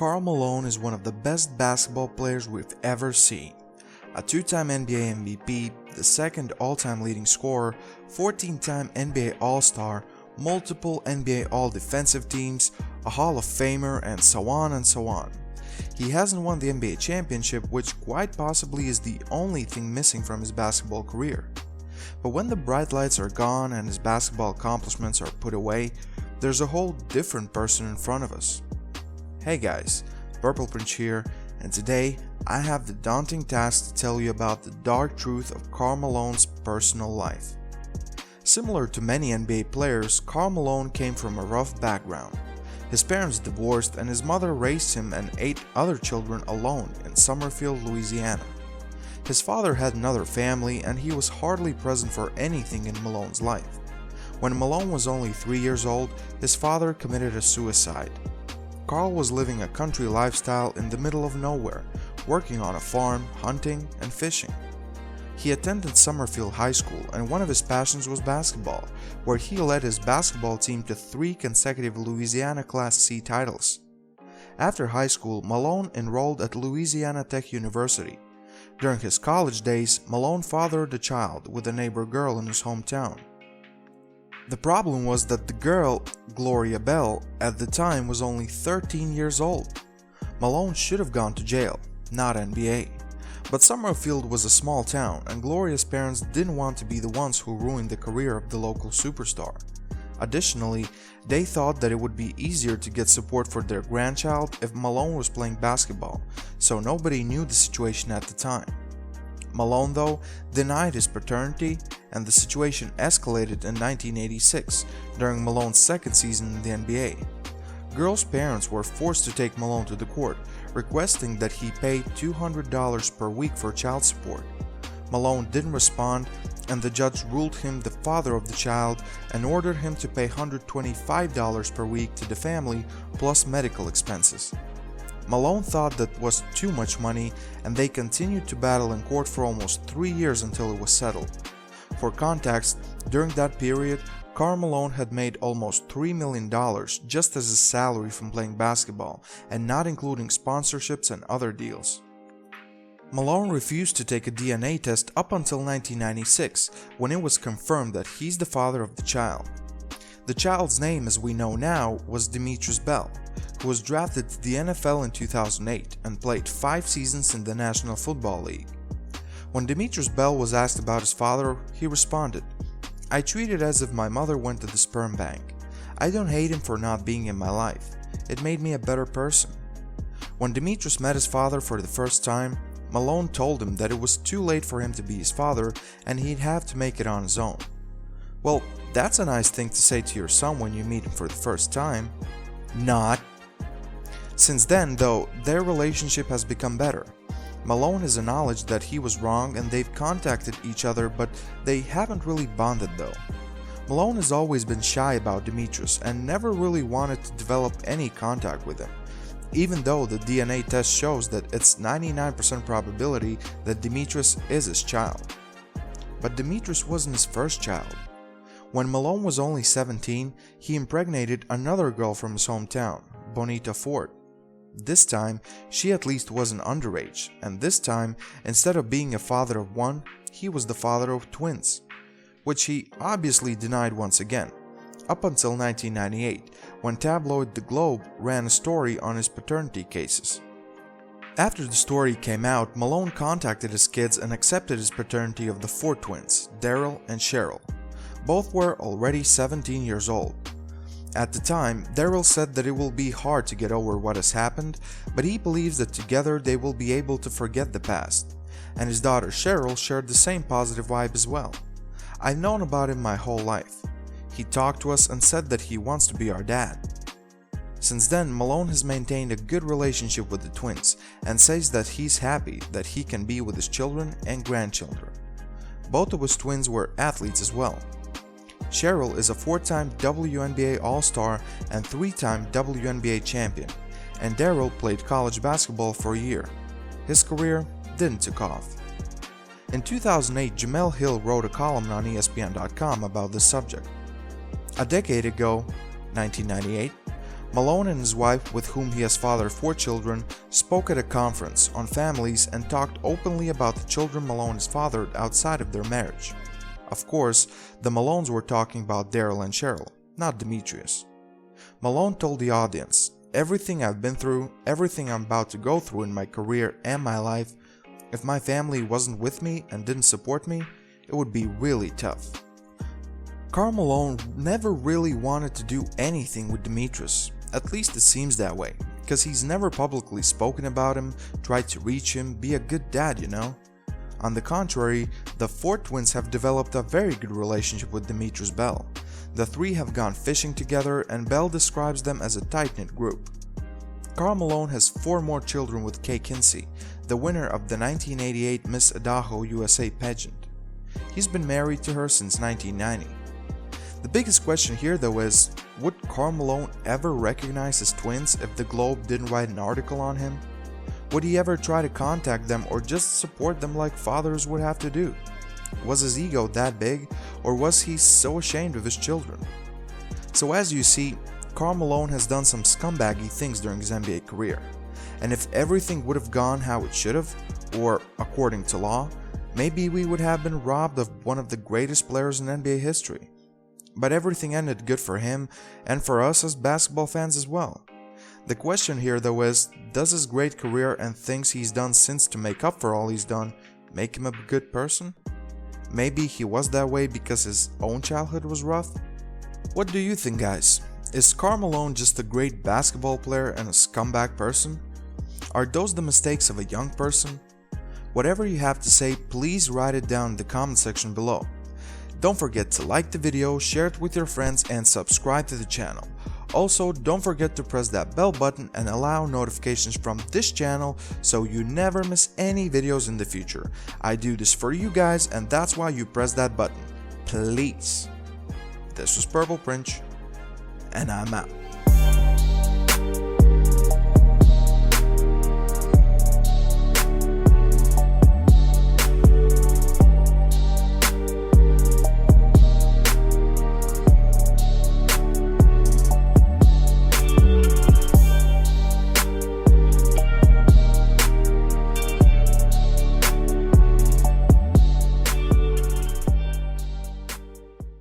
Karl Malone is one of the best basketball players we've ever seen. A two-time NBA MVP, the second all-time leading scorer, 14-time NBA All-Star, multiple NBA All-Defensive Teams, a Hall of Famer, and so on and so on. He hasn't won the NBA championship, which quite possibly is the only thing missing from his basketball career. But when the bright lights are gone and his basketball accomplishments are put away, there's a whole different person in front of us. Hey guys, Purple Prince here, and today I have the daunting task to tell you about the dark truth of Karl Malone's personal life. Similar to many NBA players, Karl Malone came from a rough background. His parents divorced and his mother raised him and 8 other children alone in Summerfield, Louisiana. His father had another family and he was hardly present for anything in Malone's life. When Malone was only 3 years old, his father committed a suicide. Karl was living a country lifestyle in the middle of nowhere, working on a farm, hunting, and fishing. He attended Summerfield High School and one of his passions was basketball, where he led his basketball team to 3 consecutive Louisiana Class C titles. After high school, Malone enrolled at Louisiana Tech University. During his college days, Malone fathered a child with a neighbor girl in his hometown. The problem was that the girl, Gloria Bell, at the time was only 13 years old. Malone should have gone to jail, not NBA. But Summerfield was a small town and Gloria's parents didn't want to be the ones who ruined the career of the local superstar. Additionally, they thought that it would be easier to get support for their grandchild if Malone was playing basketball, so nobody knew the situation at the time. Malone, though, denied his paternity, and the situation escalated in 1986 during Malone's second season in the NBA. Girls' parents were forced to take Malone to the court, requesting that he pay $200 per week for child support. Malone didn't respond, and the judge ruled him the father of the child and ordered him to pay $125 per week to the family plus medical expenses. Malone thought that was too much money and they continued to battle in court for almost 3 years until it was settled. For context, during that period, Karl Malone had made almost $3 million just as his salary from playing basketball and not including sponsorships and other deals. Malone refused to take a DNA test up until 1996 when it was confirmed that he's the father of the child. The child's name, as we know now, was Demetrius Bell, who was drafted to the NFL in 2008 and played 5 seasons in the National Football League. When Demetrius Bell was asked about his father, he responded, "I treat it as if my mother went to the sperm bank. I don't hate him for not being in my life. It made me a better person." When Demetrius met his father for the first time, Malone told him that it was too late for him to be his father and he'd have to make it on his own. Well, that's a nice thing to say to your son when you meet him for the first time. Not. Since then, though, their relationship has become better. Malone has acknowledged that he was wrong and they've contacted each other, but they haven't really bonded though. Malone has always been shy about Demetrius and never really wanted to develop any contact with him, even though the DNA test shows that it's 99% probability that Demetrius is his child. But Demetrius wasn't his first child. When Malone was only 17, he impregnated another girl from his hometown, Bonita Ford. This time, she at least wasn't underage, and this time, instead of being a father of one, he was the father of twins, which he obviously denied once again, up until 1998, when tabloid The Globe ran a story on his paternity cases. After the story came out, Malone contacted his kids and accepted his paternity of the 4 twins, Daryl and Cheryl. Both were already 17 years old. At the time, Daryl said that it will be hard to get over what has happened, but he believes that together they will be able to forget the past. And his daughter Cheryl shared the same positive vibe as well. I've known about him my whole life. He talked to us and said that he wants to be our dad. Since then, Malone has maintained a good relationship with the twins and says that he's happy that he can be with his children and grandchildren. Both of his twins were athletes as well. Cheryl is a 4-time WNBA All-Star and 3-time WNBA champion, and Daryl played college basketball for a year. His career didn't take off. In 2008, Jemele Hill wrote a column on ESPN.com about this subject. A decade ago, 1998, Malone and his wife, with whom he has fathered 4 children, spoke at a conference on families and talked openly about the children Malone has fathered outside of their marriage. Of course, the Malones were talking about Daryl and Cheryl, not Demetrius. Malone told the audience, "Everything I've been through, everything I'm about to go through in my career and my life, if my family wasn't with me and didn't support me, it would be really tough." Karl Malone never really wanted to do anything with Demetrius, at least it seems that way, because he's never publicly spoken about him, tried to reach him, be a good dad, you know. On the contrary, the 4 twins have developed a very good relationship with Demetrius Bell. The 3 have gone fishing together and Bell describes them as a tight-knit group. Karl Malone has 4 more children with Kay Kinsey, the winner of the 1988 Miss Idaho USA pageant. He's been married to her since 1990. The biggest question here though is, would Karl Malone ever recognize his twins if the Globe didn't write an article on him? Would he ever try to contact them or just support them like fathers would have to do? Was his ego that big, or was he so ashamed of his children? So as you see, Karl Malone has done some scumbaggy things during his NBA career, and if everything would have gone how it should have, or according to law, maybe we would have been robbed of one of the greatest players in NBA history. But everything ended good for him and for us as basketball fans as well. The question here though is, does his great career and things he's done since to make up for all he's done make him a good person? Maybe he was that way because his own childhood was rough? What do you think, guys? Is Karl Malone just a great basketball player and a scumbag person? Are those the mistakes of a young person? Whatever you have to say, please write it down in the comment section below. Don't forget to like the video, share it with your friends and subscribe to the channel. Also, don't forget to press that bell button and allow notifications from this channel so you never miss any videos in the future. I do this for you guys and that's why you press that button. Please. This was Purple Prince and I'm out.